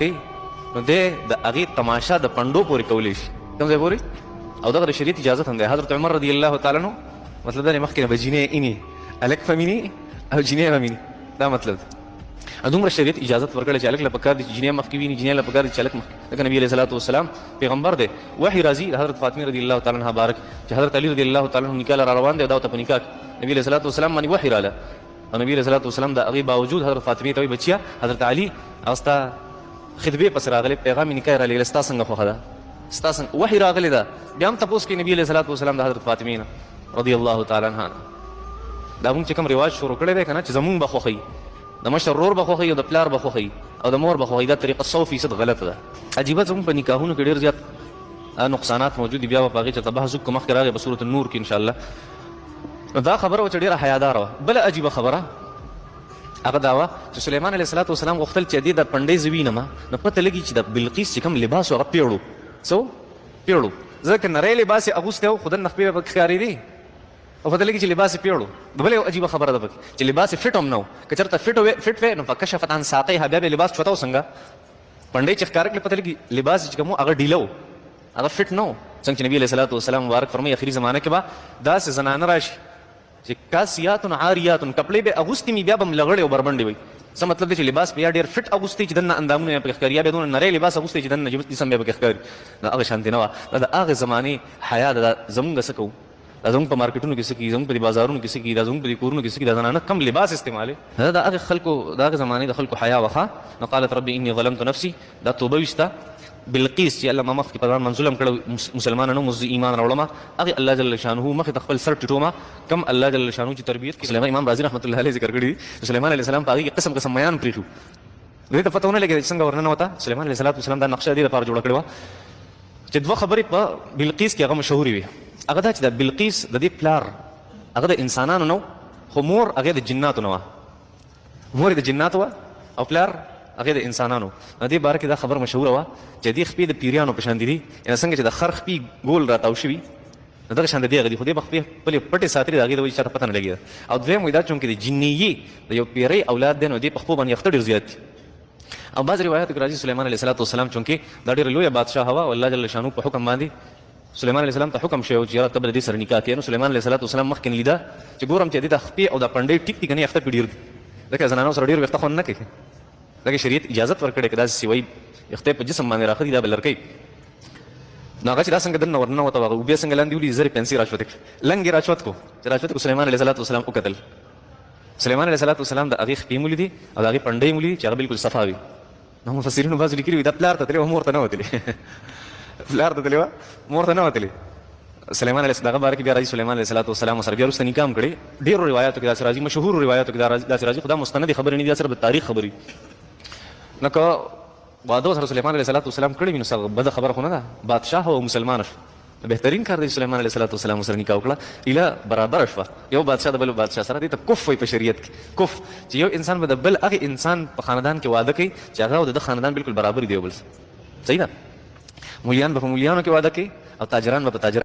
کوي نو د هغې تماشا د پنډو پورې کولی شي کوم ځای پورې او دغه د شریعت اجازت هم دی حضرت عمر رضی الله تعالی عنه مطلب دا دی مخکې نه به جینۍ اینې هلک به مینې او جینۍ به مینې دا مطلب دی دومره شریعت اجازت ورکړی چې هلک له پکار دي چې جینۍ مخکې ویني جینۍ له پکار دي چې هلک مخکې ځکه نبي علیه صلات وسلام پیغمبر دی وحي راځي د حضرت فاطمې رضی الله تعالی عنها بارک چې حضرت علي رضی الله تعالی عنه نکاح را روان دی او دا ورته په نکاح نبي علیه صلات وسلام باندې وحي راله او نبي علیه صلات وسلام د هغې باوجود حضرت فاطمې ته وایي بچیه حضرت علي او ستا خطبې پسې راغلی پیغام یې نکاح یې رالیږلی ستا څنګه خوښه ده ستا څنګه وحي راغلی ده بیا هم تپوس کوي نبي علیه صلات وسلام د حضرت فاطمې نه رضی الله تعالی عنها دا مونږ چې کوم رواج شروع کړی دی که نه چې زمونږ به خوښوي د مشر ورور به خوښوي او د پلار به خوښوي او د مور به خوښوي دا طریقه 100% غلطه ده عجیبه زمونږ په نکاحونو کې ډېر زیات نقصانات موجود دي بیا به په هغې چېرته بحث وکړو مخکې راغی په صورت النور کې انشاءالله نو دا خبره وه چې ډېره حیاداره وه بله عجیبه خبره هغه دا وه چې سلیمان علیه صلات وسلام غوښتل چې دې د پنډۍ زه وینم نو پته لګي چې د بلقیس چې کوم لباس و هغه پیړو څه پیړو ځکه نری لباس یې اغوستی و خو دننه خپې به پکې ښکارېدې او پته لګي چې لباس یې پیړو د بله یو عجیبه خبره ده پکې چې لباس یې فټ هم نه و که چېرته فټ وی نو فکشفت عن ساقیها بیا به لباس چوته و څنګه پنډۍ چې ښکاره کړې پته لګي لباس چې کوم و هغه ډیله و هغه فټ نه و څنګه چې نبي علیه صلات وسلام مبارک فرمایي اخري زمانه کې به داسې زنانه راشي چې کاسیات عاریات کپړې به اغوستې مي بیا به هم لغړې او بربنډې وي څه مطلب دی چې لباس بیا ډېر فټ اغوستی چې دننه اندامونه یې پکې ښکاري یا بیا دونه نری لباس اغوستی چې دننه جسم بیا پکې ښکاري دا هغه شانتې نه وه دا د هغې زمانې حیا ده زمونږ څه کوو دا زمونږ په مارکیټونو کې څه کېږي زمونږ په دې بازارونو کې څه کېږي دا زمونږ په دې کورونو کې څه کېږي دا زنانه کم لباس استعمالوي دا د هغې خلکو د هغې زمانې د خلکو حیا وه نو قالت ربي اني ظلمت نفسي دا توبه ویسته بلقیس چې الله ما مخکې په ځان من ظلم کړی مسلمانانو مو زه ایمان راوړم هغې الله جل شانه مخې ته خپل سر ټیټومه کم الله جل شانه چې تربیت کړي سلیمان امام رازي رحمت الله علیه ذکر کړي دي سلیمان علیه السلام په هغې کې قسم قسم میان پرېښو دې ته پته ونه لګېده چې څنګه ورننوته سلیمان علیه صلات وسلام دا نقشه دې لپاره جوړه کړې وه چې دوه خبرې په بلقیس کې هغه مشهورې وي هغه دا چې د بلقیس د دې پلار هغه د انسانانو نه خو مور هغې د جناتو نه وه مور یې د جناتو وه او پلار هغې د انسانانو نو دې باره کې دا خبر مشهوره وه چې دې خپې د پیریانو په شان دي یعنې څنګه چې د خر خپې ګول راتاو شوي نو دغه شان د دې هغه دي خو دې به خپې خپلې پټې ساتلې د هغې د وجې چاته پته نه لګېده او دویم وایي دا چونکې د جنیې د یو پیرۍ اولاد دی نو دې په خپو باندې اخته ډېر زیات دي او بعض روایاتو کې راځي سلیمان علیه صلات وسلام چونکې دا ډېره لویه بادشاه وه او الله جل شانو په حکم باندې سلیمان علیه السلام ته حکم شوی و چې یاره ته به د دې سره نکاح کوې نو سلیمان علیه صلات وسلام مخکې نه لیده چې ګورم چې دې ته خپې او دا پنډۍ ټیک دي که نه اخته پې ډېر دي ځکه زنانو سره ډېر ویښته خوند نه کوي دغه شریعت اجازت ورکړی که داسې سوی اختې په جسم باندې راښه دي دا به لرکوي نو هغه چې دا څنګه دننه ورننوته هغه اوبې څنګه لاندې ولي زرې پیسې راچوت کړې لنګ یې راچوت کړو چې راچوت کړو سلیمان علیه صلات وسلام وکتل سلیمان علیه صلات وسلام د هغې خپې مولیدي او د هغې پنډۍ مولیدي چې هغه بلکل صفا وي نو مفسرینو بعضو لیکلي وي دا پلار ته تلې وه مور ته نه وتلې پلار ته تلې وه مور ته نه وتلې سلیمان علیه دغه باره کې بیا راځي سلیمان علیه صلات وسلام سره بیا وروسته نکاح هم کړې ډېرو روایاتو کې داسې راځي مشهورو روایاتو کې داسې راځي خو دا مستندې خبرې نه دي دا صرف د تاریخ خبرې نو که واده سره سلیمان علیه صلات وسلام کړی وي نو څه بده خبره خو نه ده بادشاه او مسلمانه شو بهترین کار دی سلیمان علیه صلات وسلام سره نکاح وکړه ایله برابره شوه یو بادشاه د بل بادشاه سره دې ته کف وایي په شریعت کې کف چې یو انسان به د بل هغې انسان په خاندان کې واده کوي چې هغه او د ده خاندان بلکل برابر دی یو بل صحیح ده مولیان به په مولیانو کې واده کوي او تاجران به په تاجران